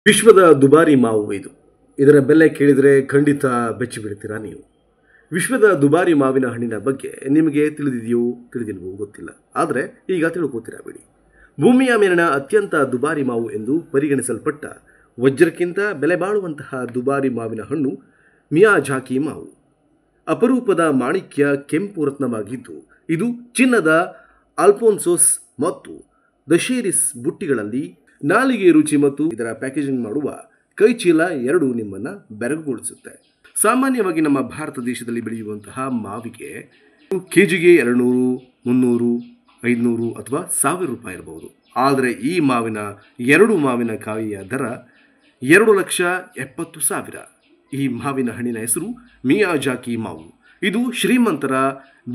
ವಿಶ್ವದ ದುಬಾರಿ ಮಾವು ಇದು. ಇದರ ಬೆಲೆ ಕೇಳಿದರೆ ಖಂಡಿತ ಬೆಚ್ಚಿ ಬಿಡ್ತೀರಾ ನೀವು. ವಿಶ್ವದ ದುಬಾರಿ ಮಾವಿನ ಹಣ್ಣಿನ ಬಗ್ಗೆ ನಿಮಗೆ ತಿಳಿದಿದೆಯೋ ತಿಳಿದಿಲ್ವೋ ಗೊತ್ತಿಲ್ಲ, ಆದರೆ ಈಗ ತಿಳ್ಕೋತೀರಾ ಬಿಡಿ. ಭೂಮಿಯ ಮೇಲಿನ ಅತ್ಯಂತ ದುಬಾರಿ ಮಾವು ಎಂದು ಪರಿಗಣಿಸಲ್ಪಟ್ಟ ವಜ್ರಕ್ಕಿಂತ ಬೆಲೆ ಬಾಳುವಂತಹ ದುಬಾರಿ ಮಾವಿನ ಹಣ್ಣು ಮಿಯಾಜಾಕಿ ಮಾವು. ಅಪರೂಪದ ಮಾಣಿಕ್ಯ ಕೆಂಪು ರತ್ನವಾಗಿದ್ದು, ಇದು ಚಿನ್ನದ ಆಲ್ಫೋನ್ಸೋಸ್ ಮತ್ತು ದಶೇರಿಸ್ ಬುಟ್ಟಿಗಳಲ್ಲಿ ನಾಲಿಗೆ ರುಚಿ ಮತ್ತು ಇದರ ಪ್ಯಾಕೇಜಿಂಗ್ ಮಾಡುವ ಕೈಚೀಲ ಎರಡೂ ನಿಮ್ಮನ್ನು ಬೆರಗುಗೊಳಿಸುತ್ತೆ. ಸಾಮಾನ್ಯವಾಗಿ ನಮ್ಮ ಭಾರತ ದೇಶದಲ್ಲಿ ಬೆಳೆಯುವಂತಹ ಮಾವಿಗೆ ಕೆಜಿಗೆ 200, 300, 500 ಅಥವಾ 1000 ರೂಪಾಯಿ ಇರಬಹುದು. ಆದರೆ ಈ ಎರಡು ಮಾವಿನಕಾಯಿಯ ದರ 2,70,000. ಈ ಮಾವಿನ ಹಣ್ಣಿನ ಹೆಸರು ಮಿಯಾಜಾಕಿ ಮಾವು. ಇದು ಶ್ರೀಮಂತರ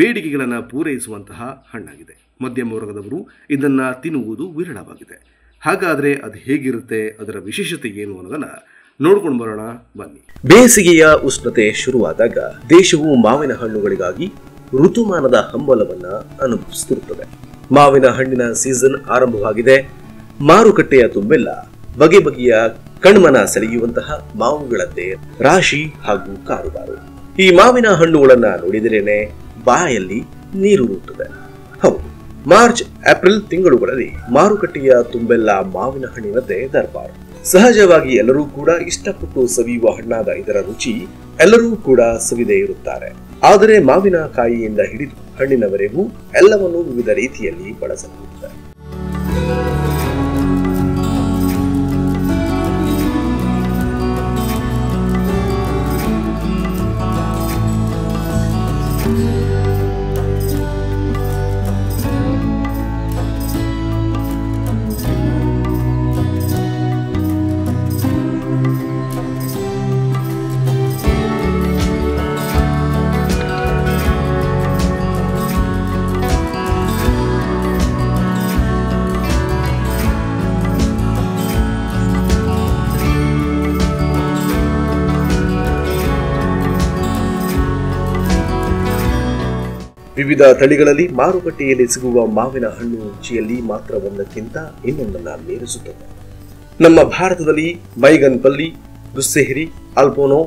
ಬೇಡಿಕೆಗಳನ್ನು ಪೂರೈಸುವಂತಹ ಹಣ್ಣಾಗಿದೆ. ಮಧ್ಯಮ ವರ್ಗದವರು ಇದನ್ನು ತಿನ್ನುವುದು ವಿರಳವಾಗಿದೆ. ಹಾಗಾದರೆ ಅದು ಹೇಗಿರುತ್ತೆ, ಅದರ ವಿಶೇಷತೆ ಏನು ಅನ್ನೋದನ್ನ ನೋಡ್ಕೊಂಡು ಬರೋಣ ಬನ್ನಿ. ಬೇಸಿಗೆಯ ಉಷ್ಣತೆ ಶುರುವಾದಾಗ ದೇಶವು ಮಾವಿನ ಹಣ್ಣುಗಳಿಗಾಗಿ ಋತುಮಾನದ ಹಂಬಲವನ್ನ ಅನುಭವಿಸುತ್ತಿರುತ್ತದೆ. ಮಾವಿನ ಹಣ್ಣಿನ ಸೀಸನ್ ಆರಂಭವಾಗಿದೆ. ಮಾರುಕಟ್ಟೆಯ ತುಂಬೆಲ್ಲ ಬಗೆ ಬಗೆಯ ಕಣ್ಮನ ಸೆಳೆಯುವಂತಹ ಮಾವುಗಳದ್ದೇ ರಾಶಿ ಹಾಗೂ ಕಾರುಬಾರು. ಈ ಮಾವಿನ ಹಣ್ಣುಗಳನ್ನ ನೋಡಿದರೇನೆ ಬಾಯಲ್ಲಿ ನೀರೂರುತ್ತದೆ. ಹೌದು, ಮಾರ್ಚ್ ಏಪ್ರಿಲ್ ತಿಂಗಳುಗಳಲ್ಲಿ ಮಾರುಕಟ್ಟೆಯ ತುಂಬೆಲ್ಲ ಮಾವಿನ ಹಣ್ಣಿನದ್ದೇ ದರ್ಬಾರ್. ಸಹಜವಾಗಿ ಎಲ್ಲರೂ ಕೂಡ ಇಷ್ಟಪಟ್ಟು ಸವಿಯುವ ಹಣ್ಣಾದ ಇದರ ರುಚಿ ಎಲ್ಲರೂ ಕೂಡ ಸವಿದೇ ಇರುತ್ತಾರೆ. ಆದರೆ ಮಾವಿನ ಕಾಯಿಯಿಂದ ಹಿಡಿದು ಹಣ್ಣಿನವರೆಗೂ ಎಲ್ಲವನ್ನೂ ವಿವಿಧ ರೀತಿಯಲ್ಲಿ ಬಳಸಲಾಗುತ್ತದೆ. ವಿವಿಧ ತಳಿಗಳಲ್ಲಿ ಮಾರುಕಟ್ಟೆಯಲ್ಲಿ ಸಿಗುವ ಮಾವಿನ ಹಣ್ಣು ರುಚಿಯಲ್ಲಿ ಮಾತ್ರ ಒಂದಕ್ಕಿಂತ ಇನ್ನೊಂದನ್ನ ಮೀರಿಸುತ್ತದೆ. ನಮ್ಮ ಭಾರತದಲ್ಲಿ ಬೈಗನ್ ಪಲ್ಲಿ, ದುಸ್ಸೆಹರಿ, ಅಲ್ಪೋನೋ,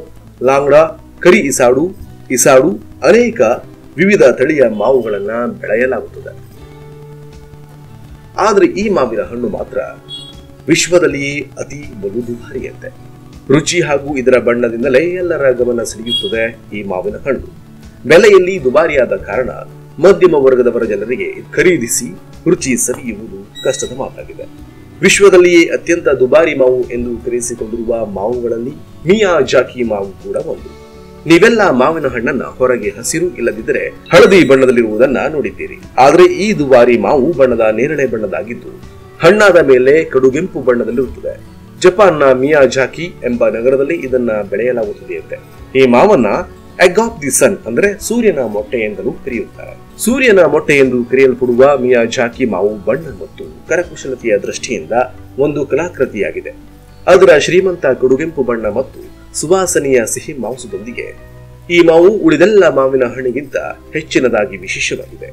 ಲಾಂಗ್ಡಾ, ಕರಿ ಇಸಾಡು ಅನೇಕ ವಿವಿಧ ತಳಿಯ ಮಾವುಗಳನ್ನ ಬೆಳೆಯಲಾಗುತ್ತದೆ. ಆದರೆ ಈ ಮಾವಿನ ಹಣ್ಣು ಮಾತ್ರ ವಿಶ್ವದಲ್ಲಿಯೇ ಅತಿ ಬಲು ದುಬಾರಿಯಂತೆ. ರುಚಿ ಹಾಗೂ ಇದರ ಬಣ್ಣದಿಂದಲೇ ಎಲ್ಲರ ಗಮನ ಸೆಳೆಯುತ್ತದೆ ಈ ಮಾವಿನ ಹಣ್ಣು. ಬೆಲೆಯಲ್ಲಿ ದುಬಾರಿಯಾದ ಕಾರಣ ಮಧ್ಯಮ ವರ್ಗದವರ ಜನರಿಗೆ ಖರೀದಿಸಿ ರುಚಿ ಸವಿಯುವುದು ಕಷ್ಟದ ಮಾತಾಗಿದೆ. ವಿಶ್ವದಲ್ಲಿಯೇ ಅತ್ಯಂತ ದುಬಾರಿ ಮಾವು ಎಂದು ಕರೆಸಿಕೊಂಡಿರುವ ಮಾವುಗಳಲ್ಲಿ ಮಿಯಾಜಾಕಿ ಮಾವು ಕೂಡ ಒಂದು. ನೀವೆಲ್ಲ ಮಾವಿನ ಹಣ್ಣನ್ನ ಹೊರಗೆ ಹಸಿರು ಇಲ್ಲದಿದ್ದರೆ ಹಳದಿ ಬಣ್ಣದಲ್ಲಿರುವುದನ್ನ ನೋಡಿದ್ದೀರಿ. ಆದರೆ ಈ ದುಬಾರಿ ಮಾವು ಬಣ್ಣದ ನೇರಳೆ ಬಣ್ಣದಾಗಿದ್ದು ಹಣ್ಣಾದ ಮೇಲೆ ಕಡುಗೆಂಪು ಬಣ್ಣದಲ್ಲಿರುತ್ತದೆ. ಜಪಾನ್ನ ಮಿಯಾಜಾಕಿ ಎಂಬ ನಗರದಲ್ಲಿ ಇದನ್ನ ಬೆಳೆಯಲಾಗುತ್ತದೆಯಂತೆ. ಈ ಮಾವನ್ನ ಎಗ್ ಆಫ್ ದಿ ಸನ್ ಅಂದ್ರೆ ಸೂರ್ಯನ ಮೊಟ್ಟೆ ಎಂದಲೂ ಕರೆಯುತ್ತಾರೆ. ಸೂರ್ಯನ ಮೊಟ್ಟೆ ಎಂದು ಕರೆಯಲ್ಪಡುವ ಮಿಯಾಜಾಕಿ ಮಾವು ಬಣ್ಣ ಮತ್ತು ಕರಕುಶಲತೆಯ ದೃಷ್ಟಿಯಿಂದ ಒಂದು ಕಲಾಕೃತಿಯಾಗಿದೆ. ಅದರ ಶ್ರೀಮಂತ ಕಡುಗೆಂಪು ಬಣ್ಣ ಮತ್ತು ಸುವಾಸನೆಯ ಸಿಹಿ ಮಾಂಸದೊಂದಿಗೆ ಈ ಮಾವು ಉಳಿದೆಲ್ಲ ಮಾವಿನ ಹಣ್ಣಿಗಿಂತ ಹೆಚ್ಚಿನದಾಗಿ ವಿಶೇಷವಾಗಿದೆ.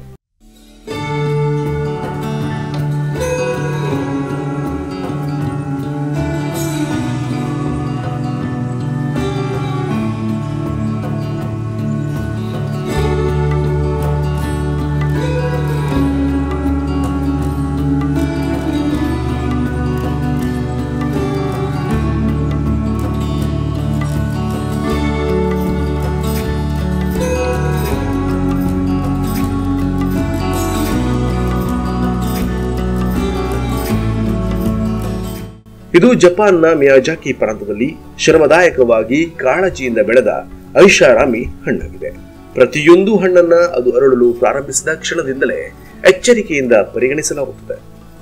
ಇದು ಜಪಾನ್ನ ಮಿಯಾಜಾಕಿ ಪ್ರಾಂತದಲ್ಲಿ ಶ್ರಮದಾಯಕವಾಗಿ ಕಾಳಜಿಯಿಂದ ಬೆಳೆದ ಐಷಾರಾಮಿ ಹಣ್ಣಾಗಿದೆ. ಪ್ರತಿಯೊಂದು ಹಣ್ಣನ್ನ ಅದು ಅರಳಲು ಪ್ರಾರಂಭಿಸಿದ ಕ್ಷಣದಿಂದಲೇ ಎಚ್ಚರಿಕೆಯಿಂದ ಪರಿಗಣಿಸಲಾಗುತ್ತದೆ.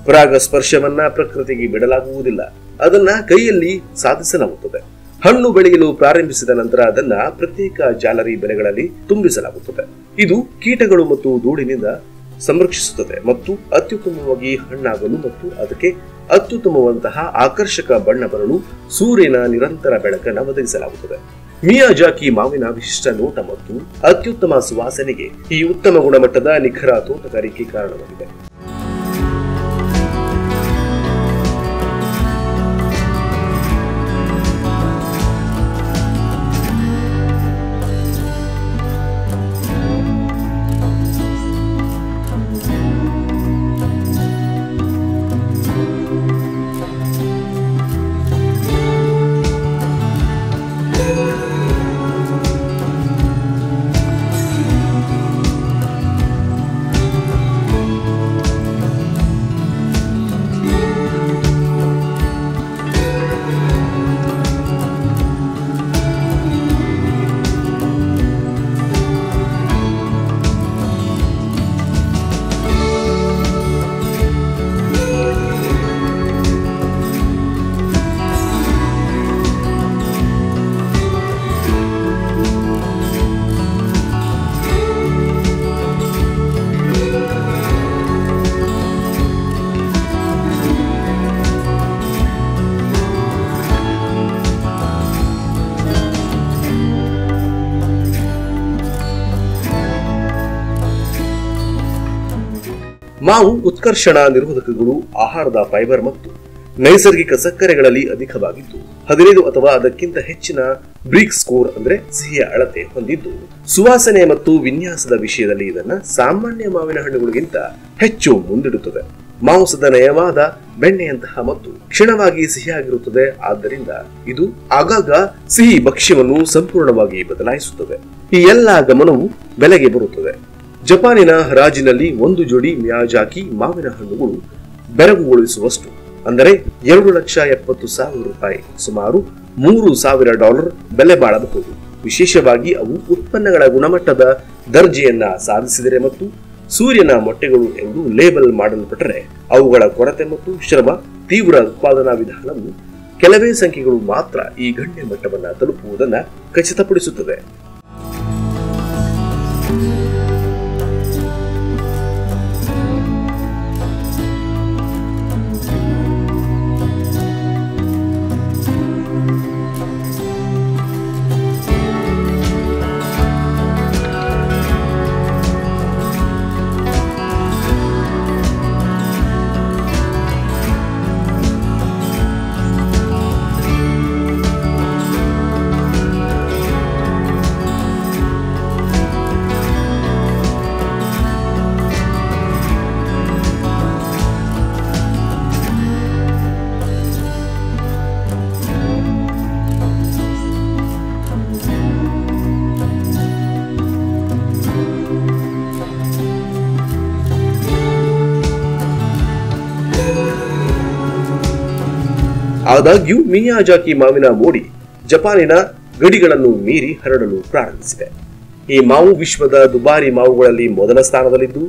ಪರಾಗ ಸ್ಪರ್ಶವನ್ನ ಪ್ರಕೃತಿಗೆ ಬಿಡಲಾಗುವುದಿಲ್ಲ, ಅದನ್ನ ಕೈಯಲ್ಲಿ ಸಾಧಿಸಲಾಗುತ್ತದೆ. ಹಣ್ಣು ಬೆಳೆಯಲು ಪ್ರಾರಂಭಿಸಿದ ನಂತರ ಅದನ್ನ ಪ್ರತ್ಯೇಕ ಜಾಲರಿ ಬೆಳೆಗಳಲ್ಲಿ ತುಂಬಿಸಲಾಗುತ್ತದೆ. ಇದು ಕೀಟಗಳು ಮತ್ತು ಧೂಳಿನಿಂದ ಸಂರಕ್ಷಿಸುತ್ತದೆ ಮತ್ತು ಅತ್ಯುತ್ತಮವಾಗಿ ಹಣ್ಣಾಗಲು ಮತ್ತು ಅದಕ್ಕೆ ಅತ್ಯುತ್ತಮವಂತಹ ಆಕರ್ಷಕ ಬಣ್ಣ ಬರಲು ಸೂರ್ಯನ ನಿರಂತರ ಬೆಳಕನ್ನು ಒದಗಿಸಲಾಗುತ್ತದೆ. ಮಿಯಾಜಾಕಿ ಮಾವಿನ ವಿಶಿಷ್ಟ ನೋಟ ಮತ್ತು ಅತ್ಯುತ್ತಮ ಸುವಾಸನೆಗೆ ಈ ಉತ್ತಮ ಗುಣಮಟ್ಟದ ನಿಖರ ತೋಟಗಾರಿಕೆ ಕಾರಣವಾಗಿದೆ. ಮಾವು ಉತ್ಕರ್ಷಣ ನಿರೋಧಕಗಳು, ಆಹಾರದ ಫೈಬರ್ ಮತ್ತು ನೈಸರ್ಗಿಕ ಸಕ್ಕರೆಗಳಲ್ಲಿ ಅಧಿಕವಾಗಿದ್ದು 15 ಅಥವಾ ಅದಕ್ಕಿಂತ ಹೆಚ್ಚಿನ ಬ್ರೀಕ್ ಸ್ಕೋರ್ ಅಂದ್ರೆ ಸಿಹಿಯ ಅಳತೆ ಹೊಂದಿದ್ದು, ಸುವಾಸನೆ ಮತ್ತು ವಿನ್ಯಾಸದ ವಿಷಯದಲ್ಲಿ ಇದನ್ನ ಸಾಮಾನ್ಯ ಮಾವಿನ ಹಣ್ಣುಗಳಿಗಿಂತ ಹೆಚ್ಚು ಮುಂದಿಡುತ್ತದೆ. ಮಾಂಸದ ನಯವಾದ ಬೆಣ್ಣೆಯಂತಹ ಮತ್ತು ಕ್ಷಣವಾಗಿ ಸಿಹಿಯಾಗಿರುತ್ತದೆ. ಆದ್ದರಿಂದ ಇದು ಆಗಾಗ ಸಿಹಿ ಭಕ್ಷ್ಯವನ್ನು ಸಂಪೂರ್ಣವಾಗಿ ಬದಲಾಯಿಸುತ್ತದೆ. ಈ ಎಲ್ಲಾ ಗಮನವು ಬೆಲೆಗೆ ಬರುತ್ತದೆ. ಜಪಾನಿನ ಹರಾಜಿನಲ್ಲಿ ಒಂದು ಜೋಡಿ ಮಿಯಾಜಾಕಿ ಮಾವಿನ ಹಣ್ಣುಗಳು ಬೆರಗುಗೊಳಿಸುವಷ್ಟು ಅಂದರೆ $2,70,000, ಸುಮಾರು $3,000 ಬೆಲೆ ಬಾಳಬಹುದು. ವಿಶೇಷವಾಗಿ ಅವು ಉತ್ಪನ್ನಗಳ ಗುಣಮಟ್ಟದ ದರ್ಜೆಯನ್ನ ಸಾಧಿಸಿದರೆ ಮತ್ತು ಸೂರ್ಯನ ಮೊಟ್ಟೆಗಳು ಎಂದು ಲೇಬಲ್ ಮಾಡಲ್ಪಟ್ಟರೆ ಅವುಗಳ ಕೊರತೆ ಮತ್ತು ಶ್ರಮ ತೀವ್ರ ಉತ್ಪಾದನಾ ವಿಧಾನವು ಕೆಲವೇ ಸಂಖ್ಯೆಗಳು ಮಾತ್ರ ಈ ಗಣ್ಯ ಮಟ್ಟವನ್ನು ತಲುಪುವುದನ್ನು ಖಚಿತಪಡಿಸುತ್ತದೆ. ಆದಾಗ್ಯೂ ಮಿಯಾಜಾಕಿ ಮಾವಿನ ಮೋಡಿ ಜಪಾನಿನ ಗಡಿಗಳನ್ನು ಮೀರಿ ಹರಡಲು ಪ್ರಾರಂಭಿಸಿದೆ. ಈ ಮಾವು ವಿಶ್ವದ ದುಬಾರಿ ಮಾವುಗಳಲ್ಲಿ ಮೊದಲ ಸ್ಥಾನದಲ್ಲಿದ್ದು,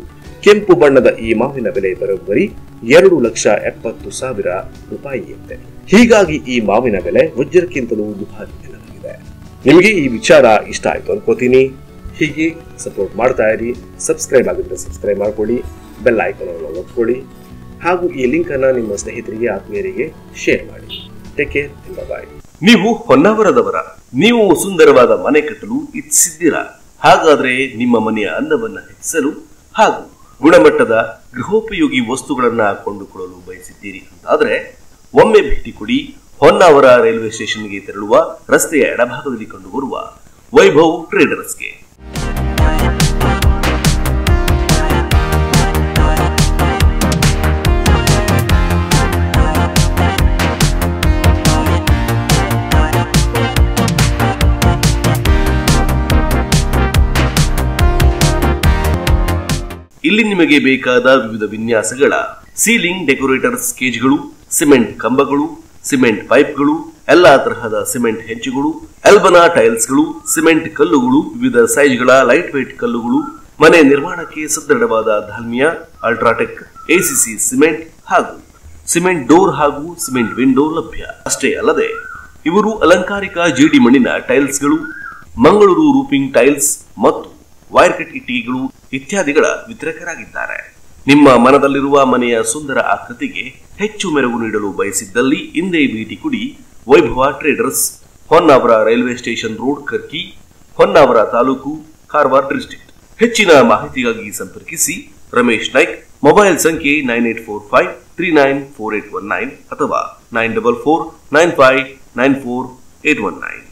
ಕೆಂಪು ಬಣ್ಣದ ಈ ಮಾವಿನ ಬೆಲೆ ಬರೋಬ್ಬರಿ $2,70,000 ಹೀಗಾಗಿ ಈ ಮಾವಿನ ಬೆಲೆ ವಜ್ರಕ್ಕಿಂತಲೂ ದುಬಾರಿ ಎನ್ನಲಾಗಿದೆ. ನಿಮಗೆ ಈ ವಿಚಾರ ಇಷ್ಟ ಆಯ್ತು ಅನ್ಕೋತೀನಿ. ಹೀಗೆ ಸಪೋರ್ಟ್ ಮಾಡ್ತಾ ಇರಿ. ಸಬ್ಸ್ಕ್ರೈಬ್ ಆಗಿದ್ರೆ ಸಬ್ಸ್ಕ್ರೈಬ್ ಮಾಡ್ಕೊಳ್ಳಿ, ಬೆಲ್ ಐಕಾನ್ ಅನ್ನು ಒತ್ಕೊಳ್ಳಿ ಹಾಗೂ ಈ ಲಿಂಕ್ ಅನ್ನ ನಿಮ್ಮ ಸ್ನೇಹಿತರಿಗೆ ಆತ್ಮೀಯರಿಗೆ ಶೇರ್ ಮಾಡಿ. ಟೇಕ್ ಕೇರ್, ಬಾಯ್. ನೀವು ಹೊನ್ನಾವರದವರ, ನೀವು ಸುಂದರವಾದ ಮನೆ ಕಟ್ಟಲು ಇಚ್ಛಿಸಿದ್ದೀರಾ? ಹಾಗಾದ್ರೆ ನಿಮ್ಮ ಮನೆಯ ಅಂದವನ್ನ ಹೆಚ್ಚಿಸಲು ಹಾಗೂ ಗುಣಮಟ್ಟದ ಗೃಹೋಪಯೋಗಿ ವಸ್ತುಗಳನ್ನ ಕೊಂಡುಕೊಳ್ಳಲು ಬಯಸಿದ್ದೀರಿ ಅಂತಾದ್ರೆ ಒಮ್ಮೆ ಭೇಟಿ ಕೊಡಿ. ಹೊನ್ನಾವರ ರೈಲ್ವೆ ಸ್ಟೇಷನ್ಗೆ ತೆರಳುವ ರಸ್ತೆಯ ಎಡಭಾಗದಲ್ಲಿ ಕಂಡುಬರುವ ವೈಭವ್ ಟ್ರೇಡರ್ಸ್ಗೆ. ಇಲ್ಲಿ ನಿಮಗೆ ಬೇಕಾದ ವಿವಿಧ ವಿನ್ಯಾಸಗಳ ಸೀಲಿಂಗ್ ಡೆಕೋರೇಟರ್ಸ್ ಕೇಜ್ಗಳು, ಸಿಮೆಂಟ್ ಕಂಬಗಳು, ಸಿಮೆಂಟ್ ಪೈಪ್ಗಳು, ಎಲ್ಲಾ ತರಹದ ಸಿಮೆಂಟ್ ಹೆಂಚುಗಳು, ಎಲ್ಬನಾ ಟೈಲ್ಸ್ಗಳು, ಸಿಮೆಂಟ್ ಕಲ್ಲುಗಳು, ವಿವಿಧ ಸೈಜ್ಗಳ ಲೈಟ್ ವೇಟ್ ಕಲ್ಲುಗಳು, ಮನೆ ನಿರ್ಮಾಣಕ್ಕೆ ಸದೃಢವಾದ ಧಾಲ್ಮಿಯಾ, ಅಲ್ಟ್ರಾಟೆಕ್, ಎಸಿಸಿ ಸಿಮೆಂಟ್ ಹಾಗೂ ಸಿಮೆಂಟ್ ಡೋರ್ ಹಾಗೂ ಸಿಮೆಂಟ್ ವಿಂಡೋ ಲಭ್ಯ. ಅಷ್ಟೇ ಅಲ್ಲದೆ ಇವರು ಅಲಂಕಾರಿಕ ಜೇಡಿ ಮಣ್ಣಿನ ಟೈಲ್ಸ್ಗಳು, ಮಂಗಳೂರು ರೂಪಿಂಗ್ ಟೈಲ್ಸ್ ಮತ್ತು ವೈರ್ ಕಟ್ ಇಟ್ಟಿಗೆಗಳು ಇತ್ಯಾದಿಗಳ ವಿತರಕರಾಗಿದ್ದಾರೆ. ನಿಮ್ಮ ಮನದಲ್ಲಿರುವ ಮನೆಯ ಸುಂದರ ಆಕೃತಿಗೆ ಹೆಚ್ಚು ಮೆರುಗು ನೀಡಲು ಬಯಸಿದ್ದಲ್ಲಿ ಇಂದೇ ಭೇಟಿ ಕೊಡಿ. Vaibhav traders, Honnavar railway station road, Karki, Honnavar taluk, Karwar district. ಹೆಚ್ಚಿನ ಮಾಹಿತಿಗಾಗಿ ಸಂಪರ್ಕಿಸಿ ರಮೇಶ್ ನಾಯ್ಕ್. ಮೊಬೈಲ್ ಸಂಖ್ಯೆ 9845394819 ಅಥವಾ 94495944819.